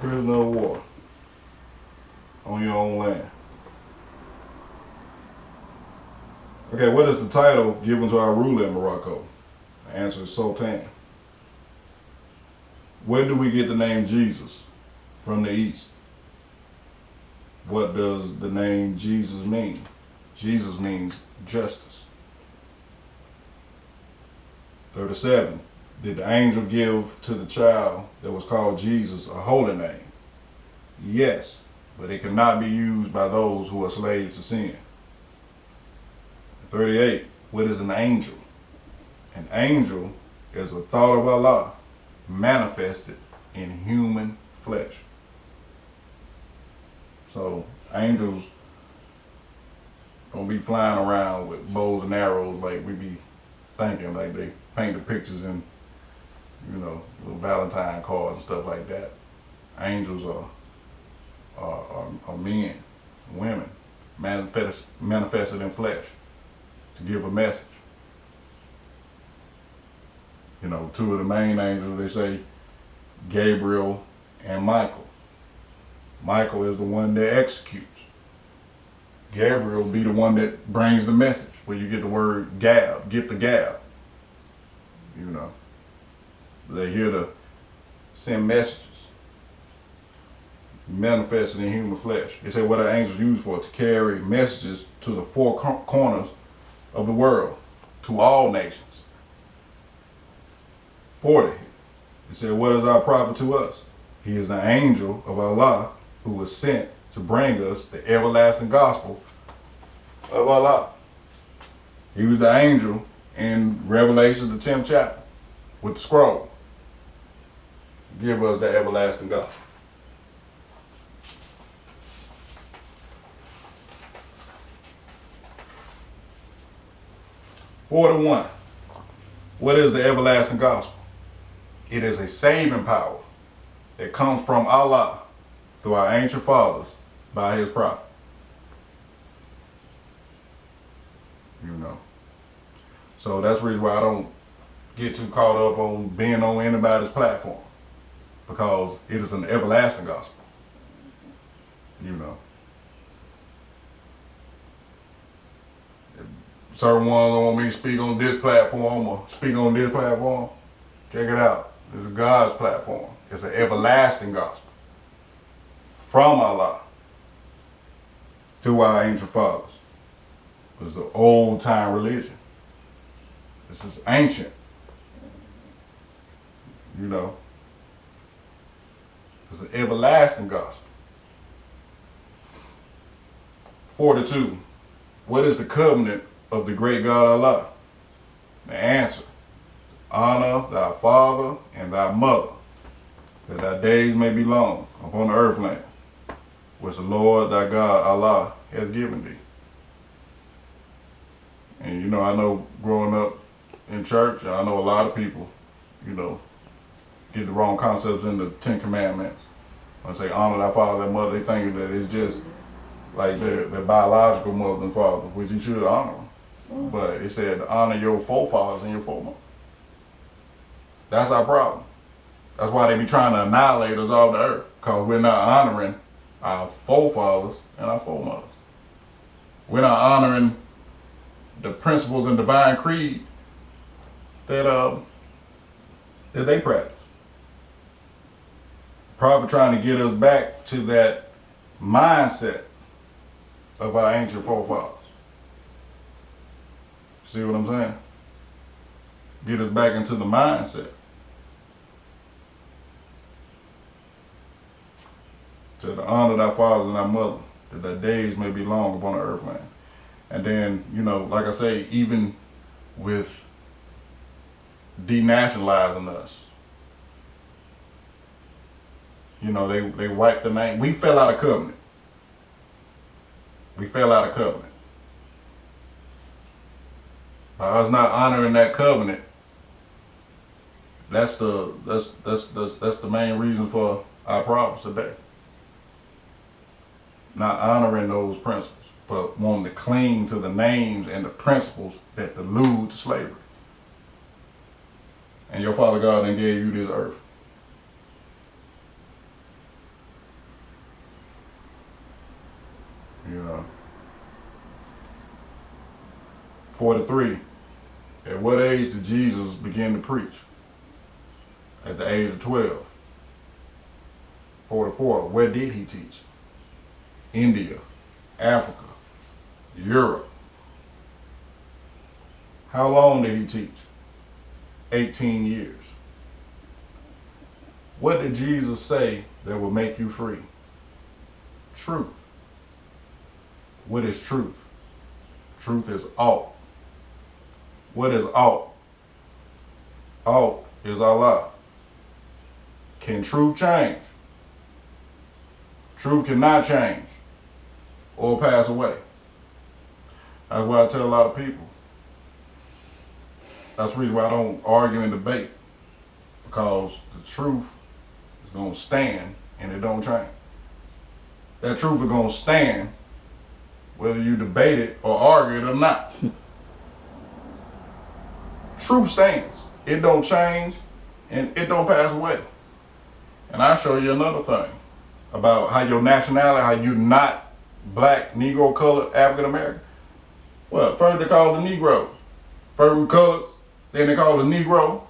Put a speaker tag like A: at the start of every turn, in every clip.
A: Prisoner of war on your own land. Okay, what is the title given to our ruler in Morocco? The answer is Sultan. Where do we get the name Jesus? From the East. What does the name Jesus mean? Jesus means justice. 37. Did the angel give to the child that was called Jesus a holy name? Yes, but it cannot be used by those who are slaves to sin. 38. What is an angel? An angel is a thought of Allah manifested in human flesh. So angels don't be flying around with bows and arrows like we be thinking, like they paint the pictures in, little Valentine cards and stuff like that. Angels are men, women, manifested in flesh to give a message. Two of the main angels, they say Gabriel and Michael. Michael is the one that executes. Gabriel be the one that brings the message, where you get the word gab, gift of gab. They're here to send messages, manifested in human flesh. They say what are angels used for? To carry messages to the four corners of the world, to all nations. 40. It said, what is our prophet to us? He is the angel of Allah who was sent to bring us the everlasting gospel of Allah. He was the angel in Revelation, the 10th chapter, with the scroll. Give us the everlasting gospel. "41. What is the everlasting gospel? It is a saving power that comes from Allah through our ancient fathers by his prophet. So that's the reason why I don't get too caught up on being on anybody's platform, because it is an everlasting gospel. Certain ones don't want me to speak on this platform or speak on this platform. Check it out. This is God's platform. It's an everlasting gospel from Allah through our ancient fathers. It's the old time religion. This is ancient. It's an everlasting gospel. 42. What is the covenant of the great God Allah? The answer: honor thy father and thy mother, that thy days may be long upon the earthland, which the Lord thy God Allah has given thee. And I know growing up in church, I know a lot of people, get the wrong concepts in the 10 Commandments. When I say honor thy father and mother, they think that it's just like their biological mother and father, which you should honor them. But it said to honor your forefathers and your foremothers. That's our problem. That's why they be trying to annihilate us off the earth, because we're not honoring our forefathers and our foremothers. We're not honoring the principles and divine creed that they practice. Probably trying to get us back to that mindset of our ancient forefathers. See what I'm saying? Get us back into the mindset. To honor thy father and thy mother, that thy days may be long upon the earthland. And then, like I say, even with denationalizing us, they wiped the name. We fell out of covenant. By us not honoring that covenant, that's the main reason for our problems today. Not honoring those principles, but wanting to cling to the names and the principles that allude to slavery. And your Father God then gave you this earth. 43. At what age did Jesus begin to preach? At the age of 12. 44. Where did he teach? India, Africa, Europe. How long did he teach? 18 years. What did Jesus say that will make you free? Truth. What is truth? Truth is alt. What is alt? Alt is Allah. Can truth change? Truth cannot change or pass away. That's why I tell a lot of people. That's the reason why I don't argue and debate. Because the truth is going to stand and it don't change. That truth is going to stand whether you debate it or argue it or not. Truth stands. It don't change and it don't pass away. And I'll show you another thing about how your nationality, how you're not black, Negro, colored, African American. Well, first they call the Negro. First we colors, then they call the Negro.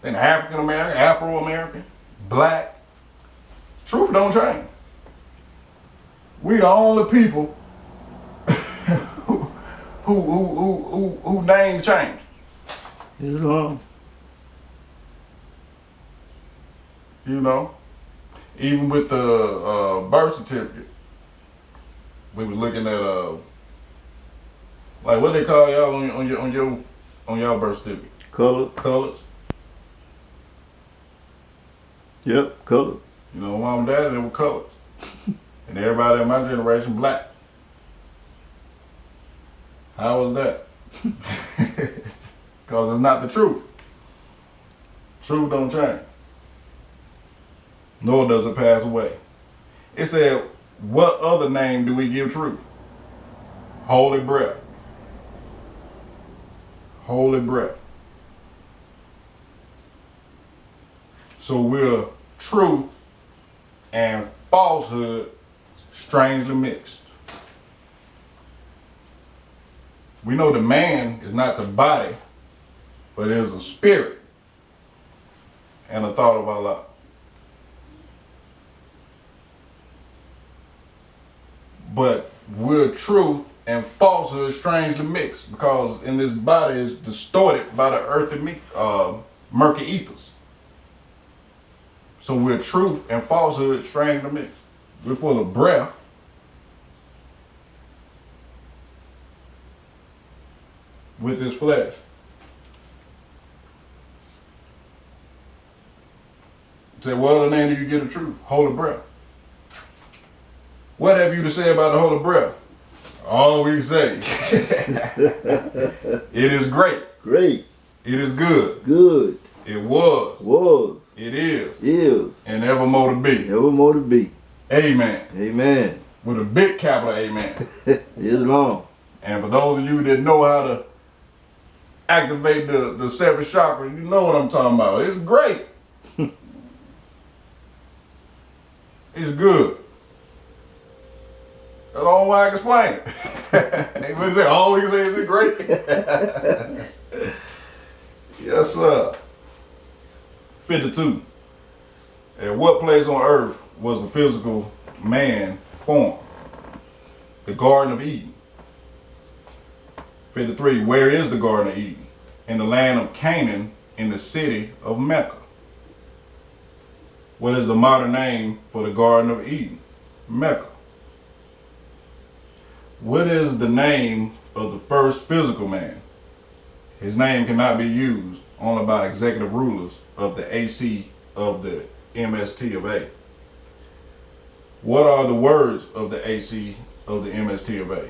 A: Then African American, Afro American, black. Truth don't change. We the only people who name change.
B: Islam.
A: You know, even with the birth certificate, we was looking at like what they call y'all on your birth certificate? Colors.
B: Yep, color.
A: You know, mom and dad, they were colors, and everybody in my generation black. How was that? Because it's not the truth. Truth don't change. Nor does it pass away. It said, what other name do we give truth? Holy breath. Holy breath. So we're truth and falsehood strangely mixed. We know the man is not the body, but it is a spirit and a thought of Allah. But we're truth and falsehood strangely mixed because in this body is distorted by the earthy murky ethers. So we're truth and falsehood strangely mixed. We're full of breath. With this flesh. Say, what other name do you get of truth? Holy breath. What have you to say about the holy breath? All we say. It is great.
B: Great.
A: It is good.
B: Good.
A: It was.
B: Was.
A: It is.
B: Is.
A: And evermore to be.
B: Evermore to be.
A: Amen.
B: Amen.
A: With a big capital amen.
B: Islam.
A: And for those of you that know how to activate the seven chakras, you know what I'm talking about. It's great. It's good. That's the only way I can explain it. What is it? All we can say is it's great. Yes, sir. 52. At what place on earth was the physical man formed? The Garden of Eden. 53. Where is the Garden of Eden? In the land of Canaan, in the city of Mecca. What is the modern name for the Garden of Eden? Mecca. What is the name of the first physical man? His name cannot be used only by executive rulers of the AC of the MST of A. What are the words of the AC of the MST of A?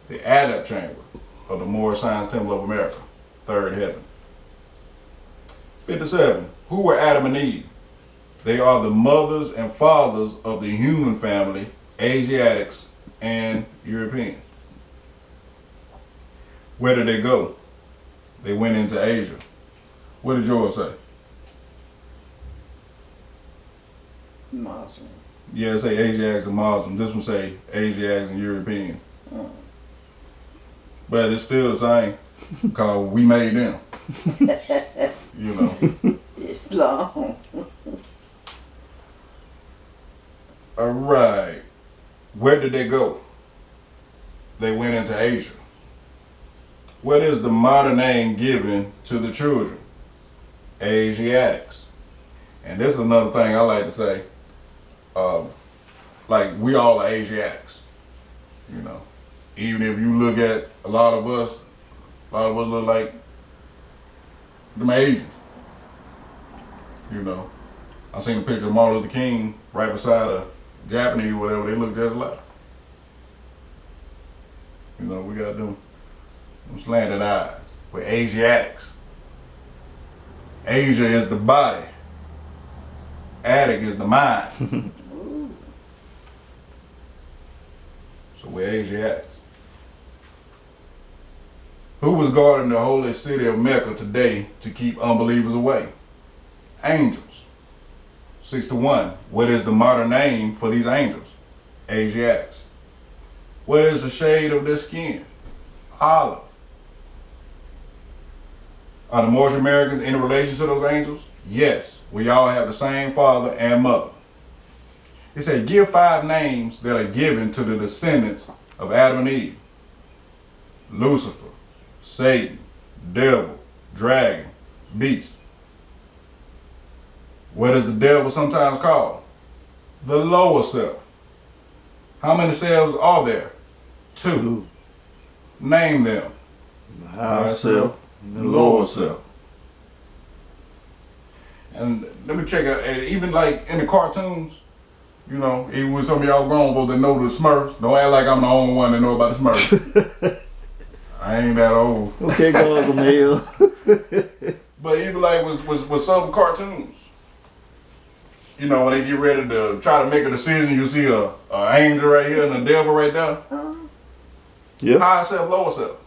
A: The adept chamber of the Moorish Temple of America, third heaven. 57. Who were Adam and Eve? They are the mothers and fathers of the human family, Asiatics and European. Where did they go? They went into Asia. What did yours say?
C: Muslim.
A: Yeah, it say Asiatics and Muslim. This one say Asiatics and European.
C: Oh.
A: but it's still the same because we made them. You know.
C: It's long.
A: All right. Where did they go? They went into Asia. What is the modern name given to the children? Asiatics. And this is another thing I like to say. Like, we all are Asiatics. You know. Even if you look at a lot of us look like them Asians. You know. I seen a picture of Martin Luther King right beside a Japanese or whatever. They look just alike. You know, we got them slanted eyes. We're Asiatics. Asia is the body. Attic is the mind. So we're Asiatics. Who was guarding the holy city of Mecca today to keep unbelievers away? Angels. 6-1. What is the modern name for these angels? Asiatics. What is the shade of their skin? Olive. Are the Moorish Americans in relation to those angels? Yes. We all have the same father and mother. It said, give 5 names that are given to the descendants of Adam and Eve. Lucifer, Satan, devil, dragon, beast. What is the devil sometimes called? The lower self. How many selves are there? 2. Name them.
B: The higher self and the lower self.
A: And let me check out, and even like in the cartoons, you know, even with some of y'all grown folks that know the Smurfs, don't act like I'm the only one that know about the Smurfs. I ain't that old.
B: Okay, Gargamel.
A: But even like with some cartoons, you know, when they get ready to try to make a decision, you see a angel right here and a devil right there.
B: Yep.
A: Higher self, lower self.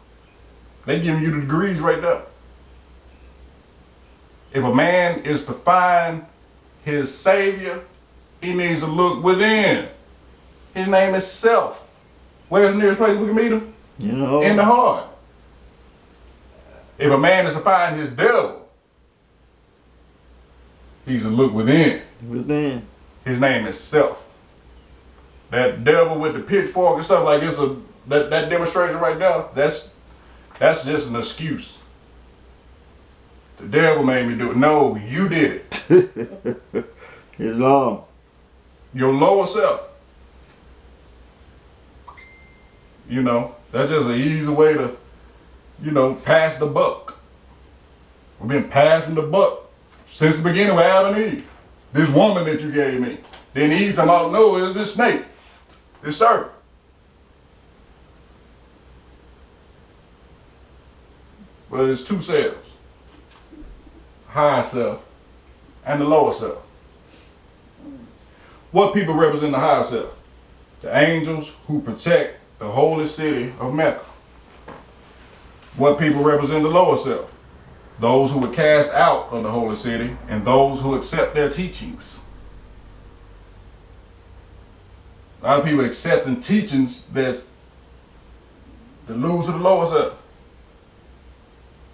A: They giving you the degrees right there. If a man is to find his savior, he needs to look within. His name is self. Where's the nearest place we can meet him?
B: You know.
A: In the heart. If a man is to find his devil, he's to look within.
B: Within.
A: His name is self. That devil with the pitchfork and stuff like this, that demonstration right there, that's just an excuse. The devil made me do it. No, you did it.
B: It's long.
A: Your lower self. You know, that's just an easy way to, you know, pass the buck. We've been passing the buck since the beginning with Adam and Eve. This woman that you gave me. Then Eve talking about, no, it's this snake, this serpent. But it's 2 selves. Higher self and the lower self. What people represent the higher self? The angels who protect the holy city of Mecca. What people represent the lower self? Those who were cast out of the holy city and those who accept their teachings. A lot of people accepting teachings that's to lose to the lower self.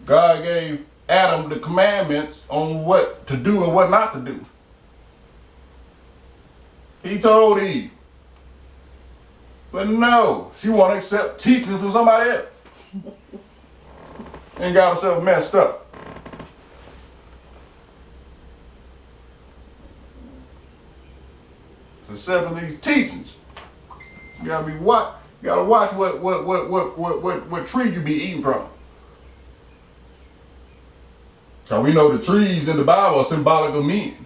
A: God gave Adam the commandments on what to do and what not to do. He told Eve. But no, she want to accept teachings from somebody else. And got herself messed up. So accepting these teachings, you gotta be what? You gotta watch what tree you be eating from. Cause we know the trees in the Bible are symbolic of men.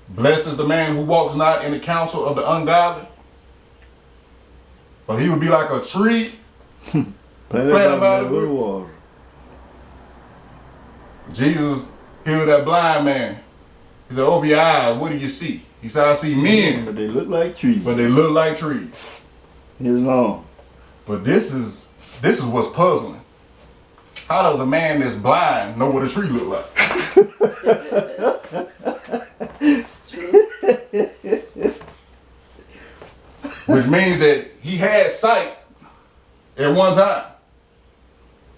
A: Blessed is the man who walks not in the counsel of the ungodly, but he would be like a tree planted by the
B: river water.
A: Jesus healed that blind man. He said, open your eyes, what do you see? He said, I see men,
B: But they look like trees.
A: but they look like trees.
B: It's long.
A: But this is what's puzzling. How does a man that's blind know what a tree look like? Which means that he had sight at one time.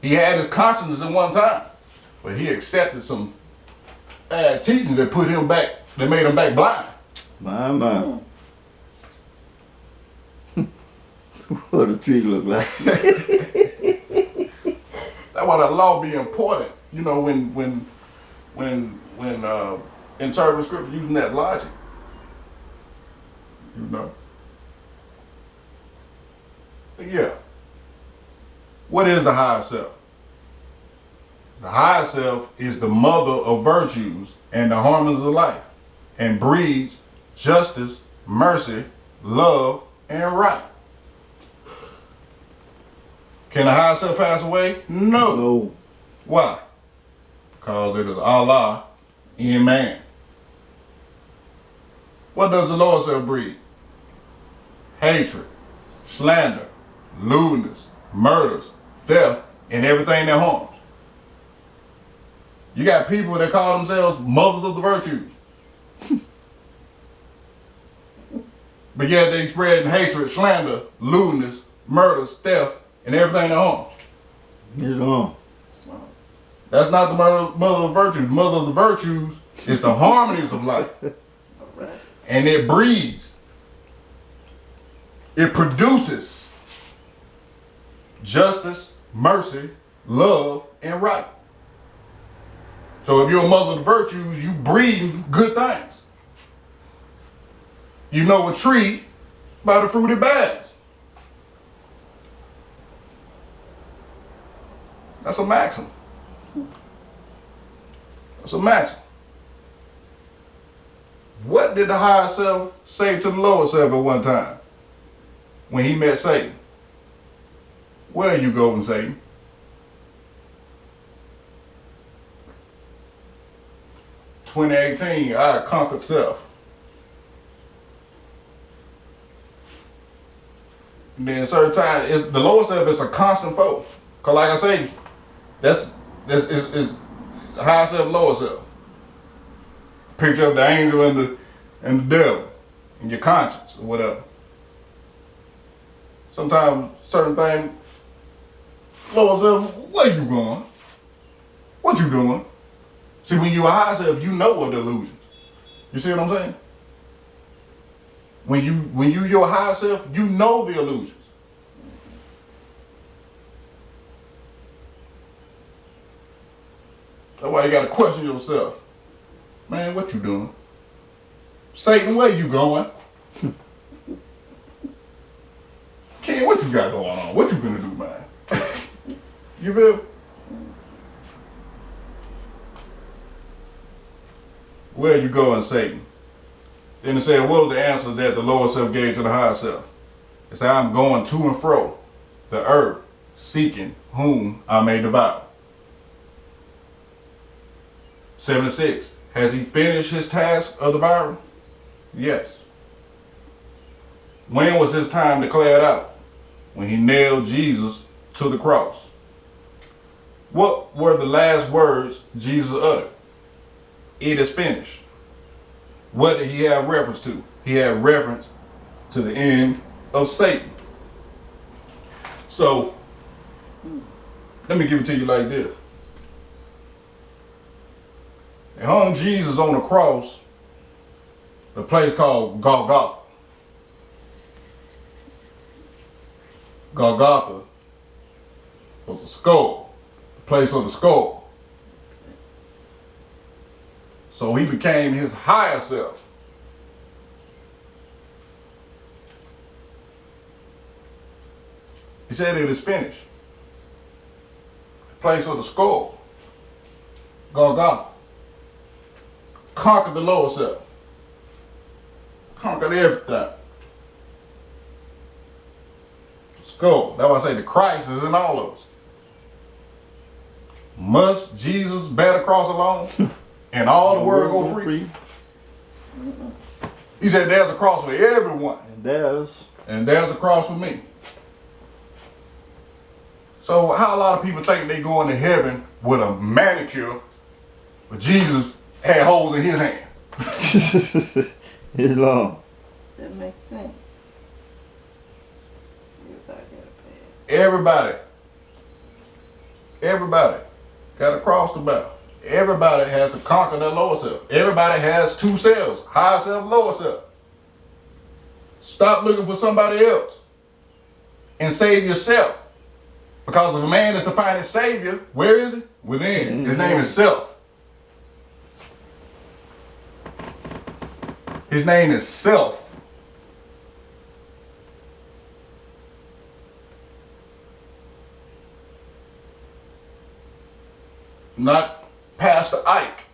A: He had his consciousness at one time. But he accepted some bad teachings that put him back, that made him back blind.
B: My. What a tree look like.
A: That's why the law be important. You know, when interpret scripture using that logic. You know. Yeah. What is the higher self? The higher self is the mother of virtues and the harmonies of life, and breeds justice, mercy, love, and right. Can the higher self pass away? No.
B: No.
A: Why? Because it is Allah in man. What does the lower self breed? Hatred, slander, lewdness, murders, theft, and everything that harms. You got people that call themselves mothers of the virtues. But yet they spreading hatred, slander, lewdness, murders, theft, and everything that harms.
B: It's wrong.
A: That's not the mother of virtues. The mother of the virtues is the harmonies of life. And it breeds. It produces justice, mercy, love, and right. So if you're a mother of the virtues, you breed good things. You know a tree by the fruit it bears. That's a maxim. That's a maxim. What did the higher self say to the lower self at one time when he met Satan? Where are you going, Satan? "2018, I conquered self." And then certain times, the lower self is a constant foe. Cause like I say, that's is higher self, lower self. Picture of the angel and the devil, and your conscience or whatever. Sometimes certain things, lower self, where you going? What you doing? See, when you a higher self, you know of the illusions. You see what I'm saying? When you your higher self, you know the illusions. That's why you gotta question yourself. Man, what you doing? Satan, where you going? Kid, what you got going on? What you finna do, man? You feel? Where you going, Satan? Then it said, what was the answer that the lower self gave to the higher self? It said, I'm going to and fro the earth, seeking whom I may devour. 76. Has he finished his task of devouring? Yes. When was his time declared out? When he nailed Jesus to the cross. What were the last words Jesus uttered? It is finished. What did he have reference to? He had reference to the end of Satan. So, let me give it to you like this. They hung Jesus on the cross, a place called Golgotha. Golgotha was a skull, the place of the skull. So he became his higher self. He said it is finished. The place of the skull, Golgotha. Conquered the lower self. Conquered everything. Skull. That's why I say the Christ is in all of us. Must Jesus bear the cross alone and all the world go free? He said there's a cross for everyone. And there's a cross for me. So how a lot of people think they go into heaven with a manicure, but Jesus had holes in his hand.
B: It's long.
C: That makes sense.
A: Everybody got to cross the battle. Everybody has to conquer their lower self. Everybody has two selves, higher self, lower self. Stop looking for somebody else and save yourself. Because if a man is to find his savior, where is he? Within. His name is self. His name is self. Not Pastor Ike.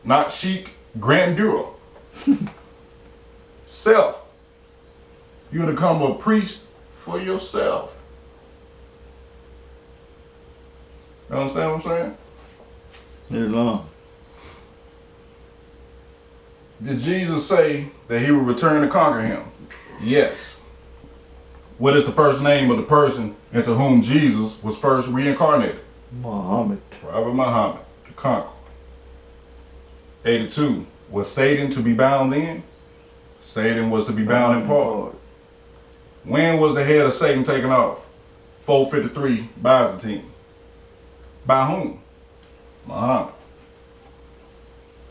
A: Not chic grandeur. Self. You're to become a priest for yourself. You understand what I'm saying?
B: Islam.
A: Did Jesus say that he would return to conquer him? Yes. What is the first name of the person into whom Jesus was first reincarnated?
B: Muhammad.
A: Prophet Muhammad, the conqueror. 82. Was Satan to be bound then? Satan was to be bound in part. When was the head of Satan taken off? 453 Byzantine. By whom? Muhammad.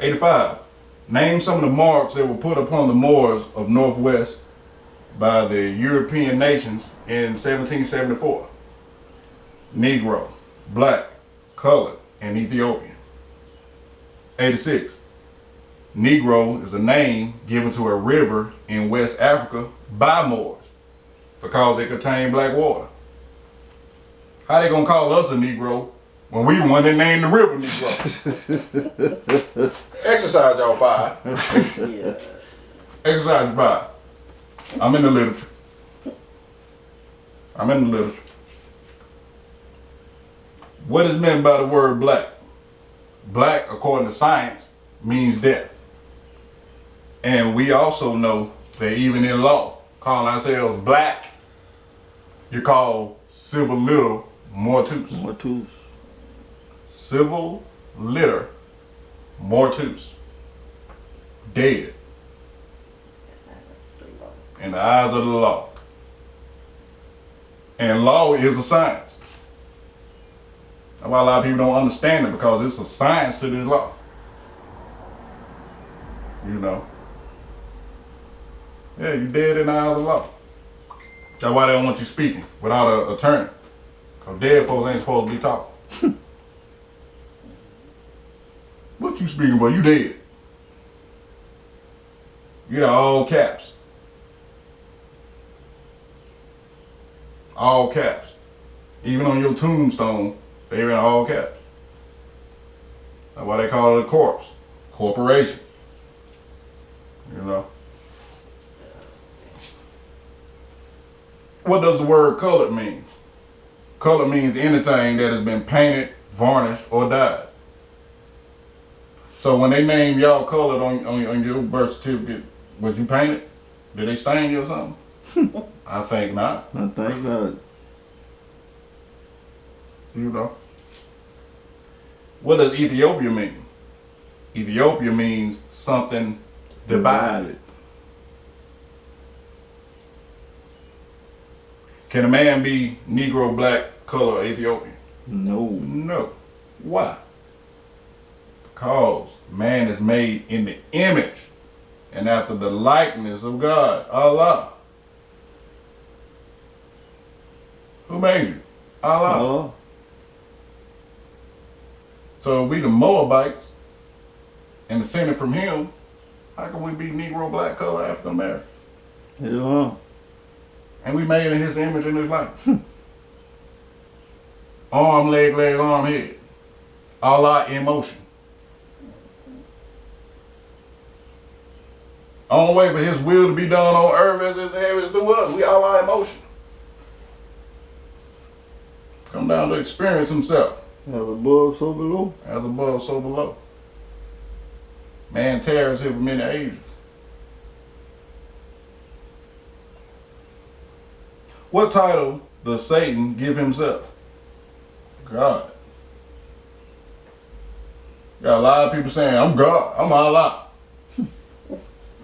A: 85. Name some of the marks that were put upon the Moors of Northwest by the European nations in 1774. Negro, black, colored, and Ethiopian. 86. Negro is a name given to a river in West Africa by Moors because it contained black water. How they gonna call us a Negro when we the one that named the river Negro? Exercise, y'all 5.
C: Yeah.
A: Exercise 5. I'm in the literature. What is meant by the word black? Black, according to science, means death. And we also know that even in law, calling ourselves black, you call civil litter mortus.
B: Mortus.
A: Civil litter mortus. Dead. In the eyes of the law. And law is a science. That's why a lot of people don't understand it, because it's a science to this law. You know. Yeah, you dead in the eyes of the law. That's why they don't want you speaking without an attorney. Because dead folks ain't supposed to be talking. What you speaking for? You dead. You got all caps. All caps. Even on your tombstone, they in all caps. That's why they call it a corpse. Corporation. You know. What does the word colored mean? Color means anything that has been painted, varnished, or dyed. So when they name y'all colored on your birth certificate, was you painted? Did they stain you or something? I think not.
B: I think not.
A: You know. What does Ethiopia mean? Ethiopia means something divided. Can a man be Negro, black, color, or Ethiopian?
B: No.
A: No. Why? Because man is made in the image and after the likeness of God, Allah. Who made you? Allah.
B: Allah.
A: So if we the Moabites and descended from him, how can we be Negro, black, color, African American?
B: Islam.
A: And we made in his image and his likeness. Arm, leg, arm, head. Allah in motion. Only way for his will to be done on earth as it is through us. We Allah in motion. Come down to experience himself.
B: As above, so below.
A: As above, so below. Man tarries here for many ages. What title does Satan give himself? God. Got a lot of people saying, I'm God, I'm Allah.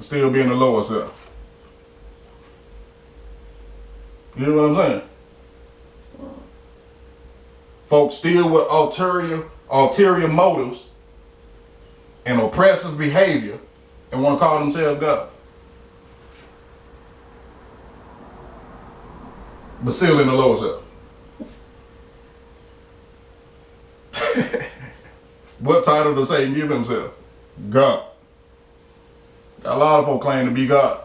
A: Still being the lower self. You know what I'm saying? Folks still with ulterior motives and oppressive behavior and want to call themselves God. But still in the lower self. What title does Satan give himself? God. Got a lot of folk claim to be God.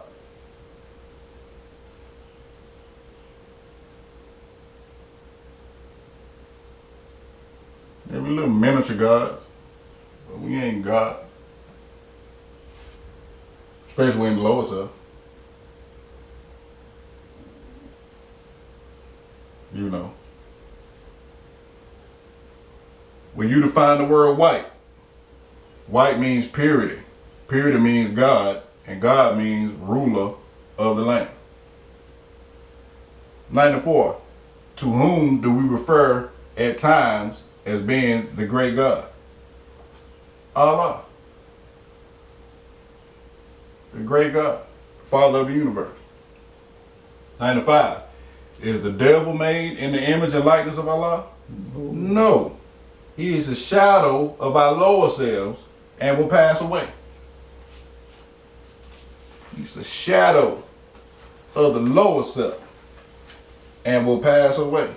A: Yeah, we little miniature gods, but we ain't God. Especially in the lower self. You know. When you define the word white, white means purity. Purity means God, and God means ruler of the land. 94. To whom do we refer at times as being the great God? Allah. The great God, Father of the universe. 95. Is the devil made in the image and likeness of Allah? No. He is a shadow of our lower selves and will pass away. He's a shadow of the lower self and will pass away.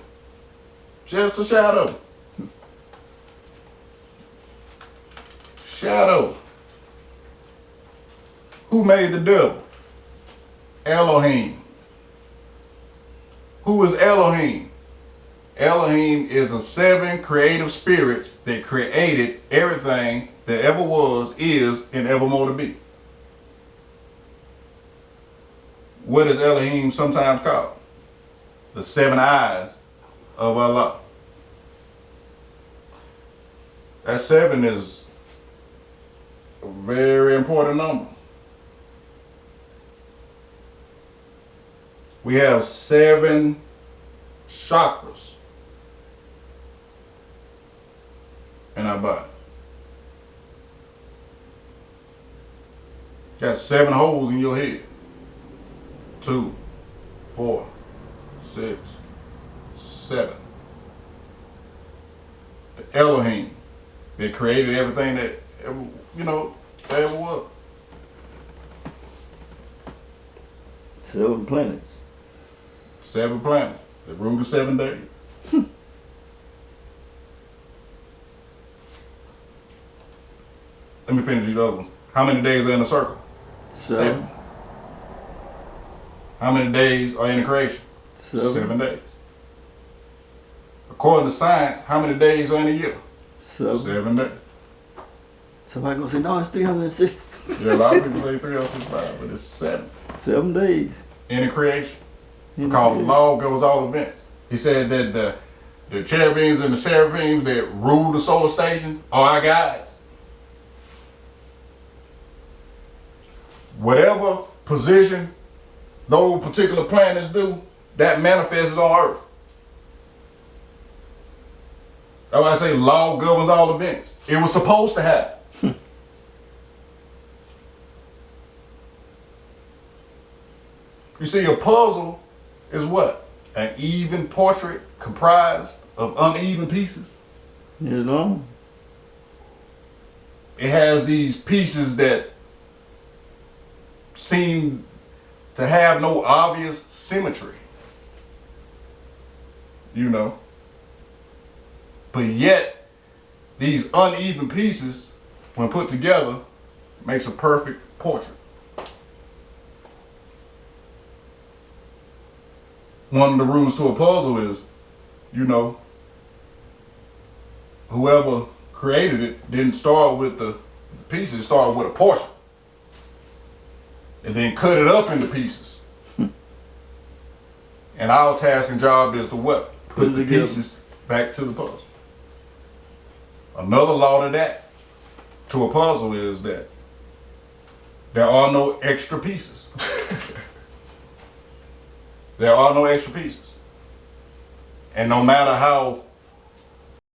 A: Just a shadow. Shadow. Who made the devil? Elohim. Who is Elohim? Elohim is a 7 creative spirits that created everything that ever was, is, and evermore to be. What is Elohim sometimes called? The 7 eyes of Allah. That 7 is a very important number. We have 7 chakras in our body. Got 7 holes in your head. 2, 4, 6, 7. The Elohim that created everything that ever, that ever was.
B: 7 planets.
A: 7 planets that rule the 7 days. Let me finish these other ones. How many days are in a circle?
B: 7.
A: How many days are in the creation?
B: 7.
A: 7 days. According to science, how many days are in a year?
B: 7.
A: 7 days.
B: Somebody gonna say, no, it's 360.
A: Yeah, a lot of people say 365, but it's 7.
B: 7 days.
A: In the creation.
B: In the
A: Called
B: creation.
A: law goes all events. He said that the cherubims and the seraphims that rule the solar stations are our guides. Whatever position those particular planets do, that manifests on Earth. That's why I say law governs all events. It was supposed to happen. You see, a puzzle is what? An even portrait comprised of uneven pieces.
B: You know?
A: It has these pieces that seem to have no obvious symmetry. But yet, these uneven pieces, when put together, makes a perfect portrait. One of the rules to a puzzle is, whoever created it didn't start with the pieces, started with a portion. And then cut it up into pieces. And our task and job is to what? Put the pieces back to the puzzle. Another law to that, to a puzzle, is that there are no extra pieces. There are no extra pieces. And no matter how